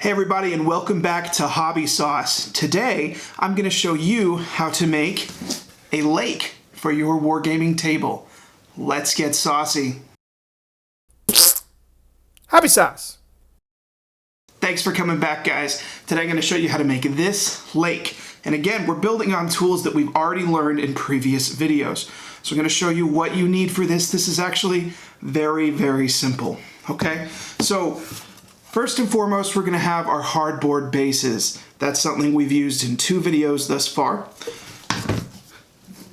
Hey everybody, and welcome back to Hobby Sauce. Today I'm going to show you how to make a lake for your wargaming table. Let's get saucy. Hobby Sauce. Thanks for coming back, guys. Today I'm going to show you how to make this lake. And again, we're building on tools that we've already learned in previous videos. So I'm going to show you what you need for this. This is actually very, very simple. Okay, so first and foremost, we're going to have our hardboard bases. That's something we've used in 2 videos thus far.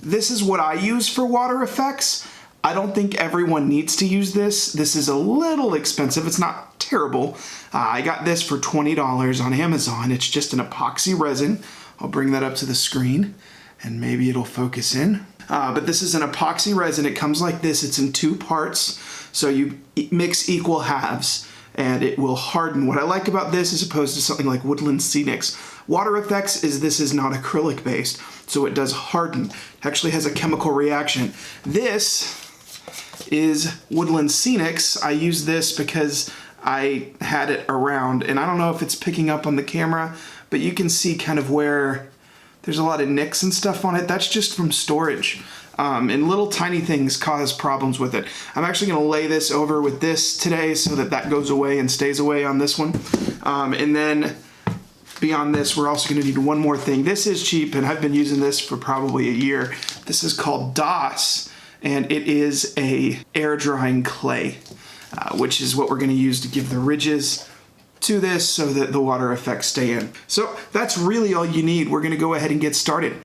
This is what I use for water effects. I don't think everyone needs to use this. This is a little expensive. It's not terrible. I got this for $20 on Amazon. It's just an epoxy resin. I'll bring that up to the screen and maybe it'll focus in. But this is an epoxy resin. It comes like this. It's in 2 parts. So you mix equal halves and it will harden. What I like about this as opposed to something like Woodland Scenics Water Effects is this is not acrylic based, so it does harden. It actually has a chemical reaction. This is Woodland Scenics. I use this because I had it around, and I don't know if it's picking up on the camera, but you can see kind of where there's a lot of nicks and stuff on it. That's just from storage. And little tiny things cause problems with it. I'm actually going to lay this over with this today so that that goes away and stays away on this one. And then beyond this, we're also going to need one more thing. This is cheap, and I've been using this for probably a year. This is called DOS, and it is a air drying clay, which is what we're going to use to give the ridges to this so that the water effects stay in. So that's really all you need. We're going to go ahead and get started.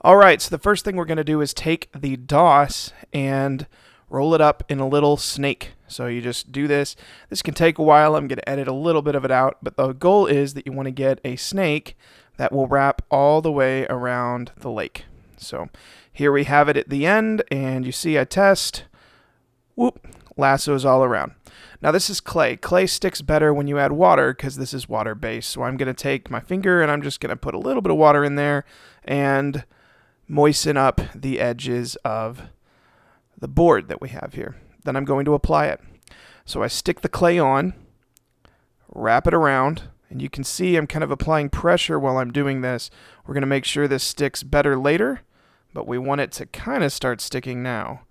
All right, so the first thing we're going to do is take the DOS and roll it up in a little snake. So you just do this. This can take a while. I'm going to edit a little bit of it out, but the goal is that you want to get a snake that will wrap all the way around the lake. So here we have it at the end, and you see I test. Whoop, lassos all around. Now this is clay. Clay sticks better when you add water because this is water-based. So I'm going to take my finger and I'm just going to put a little bit of water in there and moisten up the edges of the board that we have here. Then I'm going to apply it. So I stick the clay on, wrap it around, and you can see I'm kind of applying pressure while I'm doing this. We're going to make sure this sticks better later, but we want it to kind of start sticking now.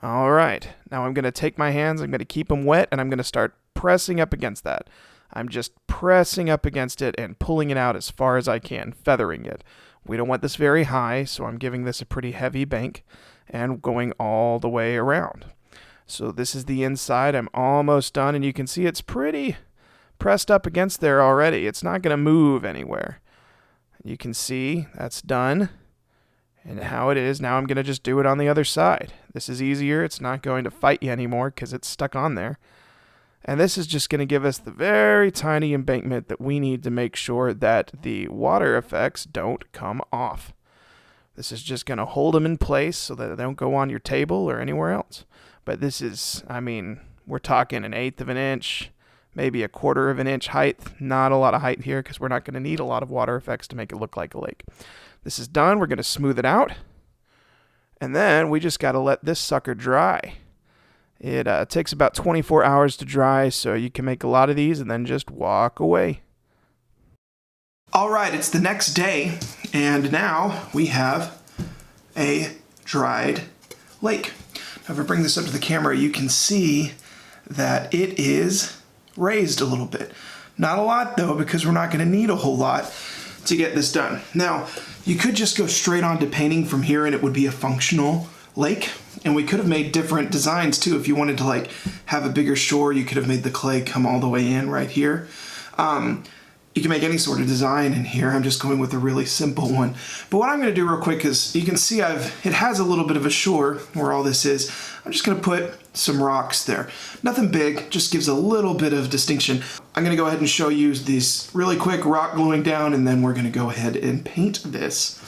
All right, now I'm going to take my hands, I'm going to keep them wet, and I'm going to start pressing up against that. I'm just pressing up against it and pulling it out as far as I can, feathering it. We don't want this very high, so I'm giving this a pretty heavy bank and going all the way around. So this is the inside. I'm almost done, and you can see it's pretty pressed up against there already. It's not going to move anywhere. You can see that's done and how it is. Now I'm going to just do it on the other side. This is easier. It's not going to fight you anymore because it's stuck on there. And this is just going to give us the very tiny embankment that we need to make sure that the water effects don't come off. This is just going to hold them in place so that they don't go on your table or anywhere else. But this is, I mean, we're talking 1/8 of an inch, maybe 1/4 of an inch height. Not a lot of height here because we're not going to need a lot of water effects to make it look like a lake. This is done. We're going to smooth it out. And then we just got to let this sucker dry. It takes about 24 hours to dry, so you can make a lot of these and then just walk away. All right, it's the next day, and now we have a dried lake. Now, if I bring this up to the camera, you can see that it is raised a little bit. Not a lot, though, because we're not going to need a whole lot to get this done. Now, you could just go straight on to painting from here, and it would be a functional lake. And we could have made different designs too. If you wanted to like have a bigger shore, you could have made the clay come all the way in right here. You can make any sort of design in here. I'm just going with a really simple one. But what I'm going to do real quick is you can see it has a little bit of a shore where all this is. I'm just going to put some rocks there. Nothing big, just gives a little bit of distinction. I'm going to go ahead and show you these really quick rock gluing down, and then we're going to go ahead and paint this.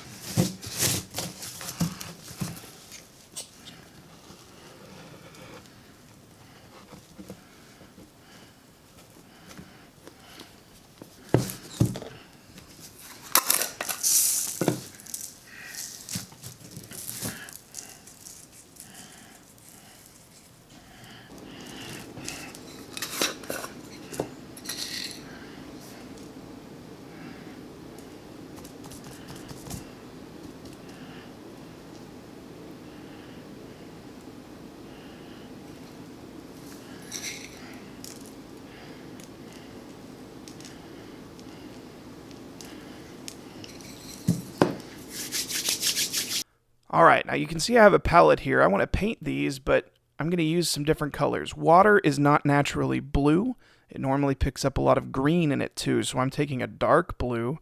All right, now you can see I have a palette here. I want to paint these, but I'm going to use some different colors. Water is not naturally blue. It normally picks up a lot of green in it too, so I'm taking a dark blue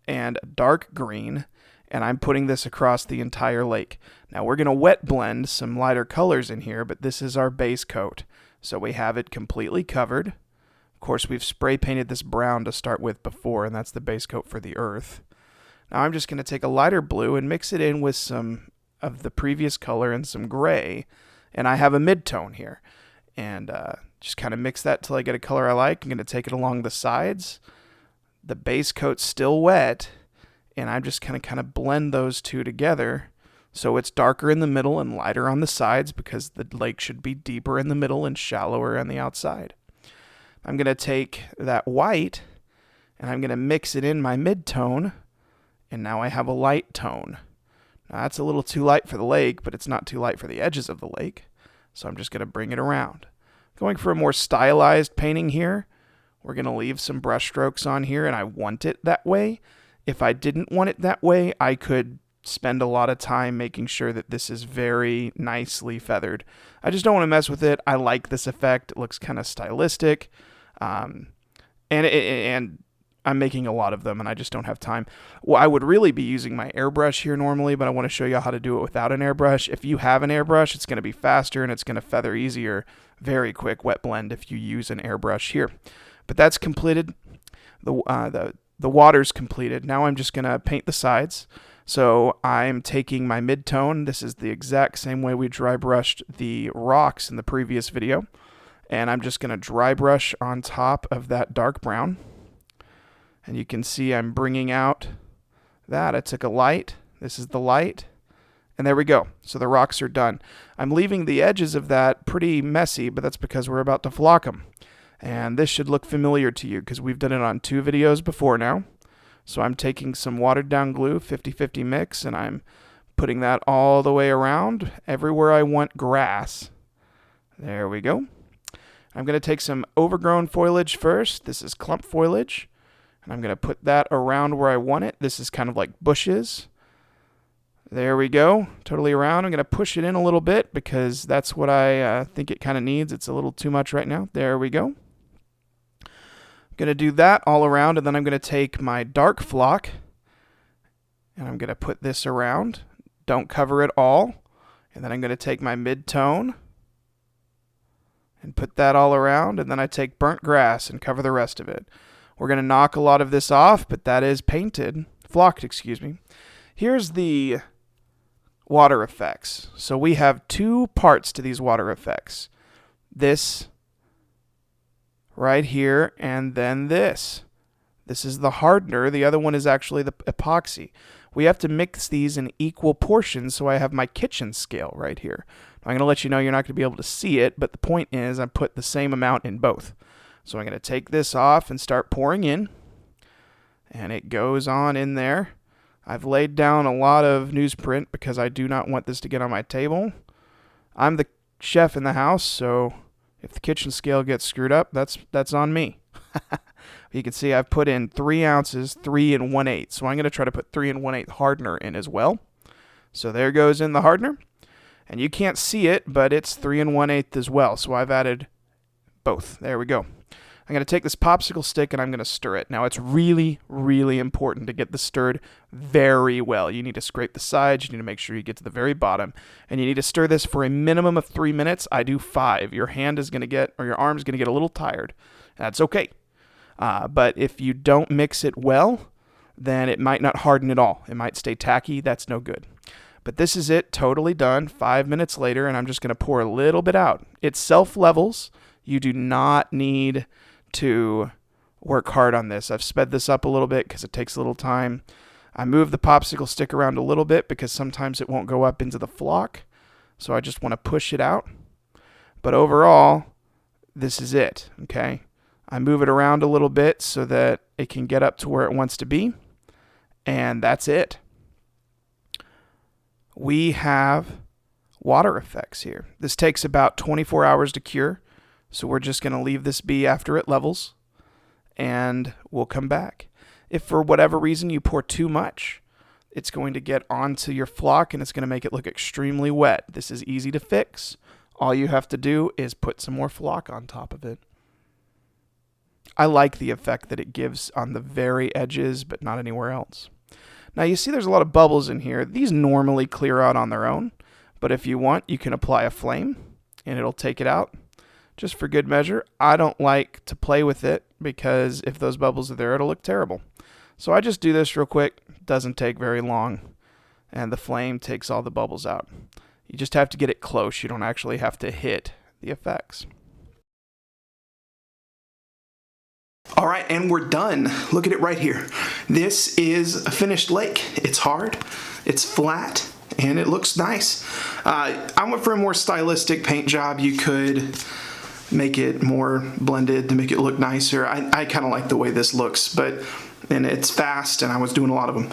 and a dark green, and I'm putting this across the entire lake. Now we're going to wet blend some lighter colors in here, but this is our base coat. So we have it completely covered. Of course, we've spray painted this brown to start with before, and that's the base coat for the earth. Now I'm just going to take a lighter blue and mix it in with some of the previous color and some gray, and I have a mid-tone here. And just kind of mix that till I get a color I like. I'm going to take it along the sides. The base coat's still wet, and I'm just going to kind of blend those two together so it's darker in the middle and lighter on the sides, because the lake should be deeper in the middle and shallower on the outside. I'm going to take that white and I'm going to mix it in my mid-tone, and now I have a light tone. Now that's a little too light for the lake, but it's not too light for the edges of the lake, so I'm just going to bring it around. Going for a more stylized painting here. We're going to leave some brush strokes on here, and I want it that way. If I didn't want it that way, I could spend a lot of time making sure that this is very nicely feathered. I just don't want to mess with it. I like this effect. It looks kind of stylistic. And I'm making a lot of them, and I just don't have time. Well, I would really be using my airbrush here normally, but I want to show you how to do it without an airbrush. If you have an airbrush, it's going to be faster and it's going to feather easier. Very quick wet blend if you use an airbrush here. But that's completed. The water's completed. Now I'm just going to paint the sides. So I'm taking my mid-tone. This is the exact same way we dry brushed the rocks in the previous video. And I'm just going to dry brush on top of that dark brown. And you can see I'm bringing out that. I took a light. This is the light. And there we go. So the rocks are done. I'm leaving the edges of that pretty messy, but that's because we're about to flock them. And this should look familiar to you because we've done it on 2 videos before now. So I'm taking some watered down glue, 50-50 mix, and I'm putting that all the way around everywhere I want grass. There we go. I'm going to take some overgrown foliage first. This is clump foliage. And I'm going to put that around where I want it. This is kind of like bushes. There we go. Totally around. I'm going to push it in a little bit because that's what I think it kind of needs. It's a little too much right now. There we go. I'm going to do that all around, and then I'm going to take my dark flock and I'm going to put this around. Don't cover it all. And then I'm going to take my mid-tone and put that all around, and then I take burnt grass and cover the rest of it. We're going to knock a lot of this off, but that is flocked, excuse me. Here's the water effects. So we have 2 parts to these water effects. This right here, and then this. This is the hardener. The other one is actually the epoxy. We have to mix these in equal portions, so I have my kitchen scale right here. I'm going to let you know you're not going to be able to see it, but the point is I put the same amount in both. So I'm going to take this off and start pouring in, and it goes on in there. I've laid down a lot of newsprint because I do not want this to get on my table. I'm the chef in the house, so if the kitchen scale gets screwed up, that's on me. You can see I've put in 3 ounces, 3 1/8. So I'm going to try to put 3 1/8 hardener in as well. So there goes in the hardener. And you can't see it, but it's 3 1/8 as well. So I've added both. There we go. I'm going to take this popsicle stick and I'm going to stir it. Now it's really, really important to get this stirred very well. You need to scrape the sides. You need to make sure you get to the very bottom. And you need to stir this for a minimum of 3 minutes. I do 5. Your hand is going to get, or your arm is going to get a little tired. That's okay. But if you don't mix it well, then it might not harden at all. It might stay tacky. That's no good. But this is it, totally done. 5 minutes later, and I'm just going to pour a little bit out. It self-levels. You do not need to work hard on this. I've sped this up a little bit because it takes a little time. I move the popsicle stick around a little bit because sometimes it won't go up into the flock. So I just want to push it out. But overall, this is it, okay? I move it around a little bit so that it can get up to where it wants to be. And that's it. We have water effects here. This takes about 24 hours to cure. So we're just going to leave this be after it levels, and we'll come back. If for whatever reason you pour too much, it's going to get onto your flock and it's going to make it look extremely wet. This is easy to fix. All you have to do is put some more flock on top of it. I like the effect that it gives on the very edges, but not anywhere else. Now you see there's a lot of bubbles in here. These normally clear out on their own, but if you want, you can apply a flame and it'll take it out. Just for good measure, I don't like to play with it because if those bubbles are there, it'll look terrible. So I just do this real quick. Doesn't take very long, and the flame takes all the bubbles out. You just have to get it close. You don't actually have to hit the effects. All right, and we're done. Look at it right here. This is a finished lake. It's hard, it's flat, and it looks nice. I went for a more stylistic paint job. You could make it more blended to make it look nicer. I kind of like the way this looks, and it's fast, and I was doing a lot of them.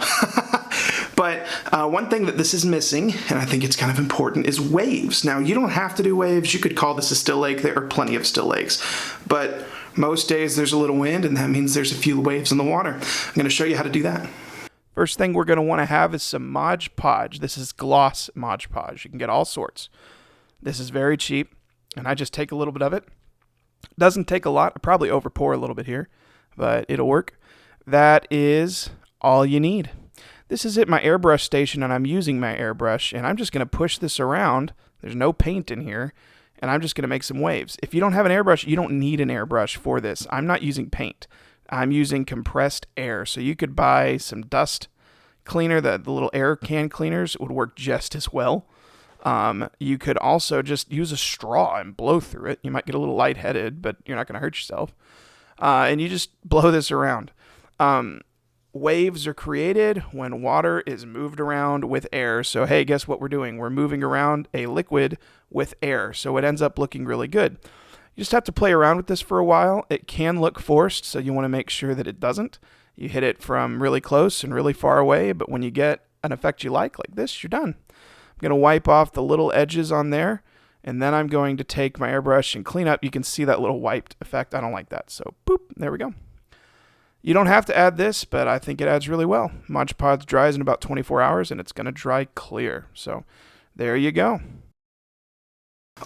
But one thing that this is missing, and I think it's kind of important, is waves. Now, you don't have to do waves. You could call this a still lake. There are plenty of still lakes. But most days there's a little wind, and that means there's a few waves in the water. I'm going to show you how to do that. First thing we're going to want to have is some Mod Podge. This is gloss Mod Podge. You can get all sorts. This is very cheap, and I just take a little bit of it. Doesn't take a lot. I probably overpour a little bit here, but it'll work. That is all you need. This is at my airbrush station, and I'm using my airbrush, and I'm just going to push this around. There's no paint in here, and I'm just going to make some waves. If you don't have an airbrush, you don't need an airbrush for this. I'm not using paint. I'm using compressed air. So you could buy some dust cleaner, the little air can cleaners. It would work just as well. You could also just use a straw and blow through it. You might get a little lightheaded, but you're not going to hurt yourself. And you just blow this around. Waves are created when water is moved around with air. So, hey, guess what we're doing? We're moving around a liquid with air. So it ends up looking really good. You just have to play around with this for a while. It can look forced, so you want to make sure that it doesn't. You hit it from really close and really far away, but when you get an effect you like this, you're done. I'm going to wipe off the little edges on there, and then I'm going to take my airbrush and clean up. You can see that little wiped effect. I don't like that. So, boop, there we go. You don't have to add this, but I think it adds really well. Mod Podge dries in about 24 hours, and it's going to dry clear. So, there you go.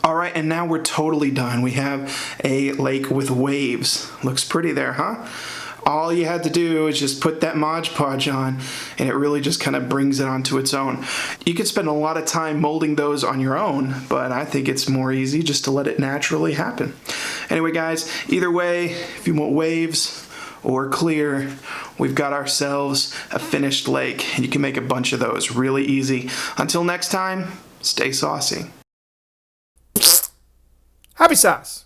All right, and now we're totally done. We have a lake with waves. Looks pretty there, huh? All you had to do is just put that Mod Podge on, and it really just kind of brings it onto its own. You could spend a lot of time molding those on your own, but I think it's more easy just to let it naturally happen. Anyway, guys, either way, if you want waves or clear, we've got ourselves a finished lake, and you can make a bunch of those really easy. Until next time, stay saucy. Happy sauce!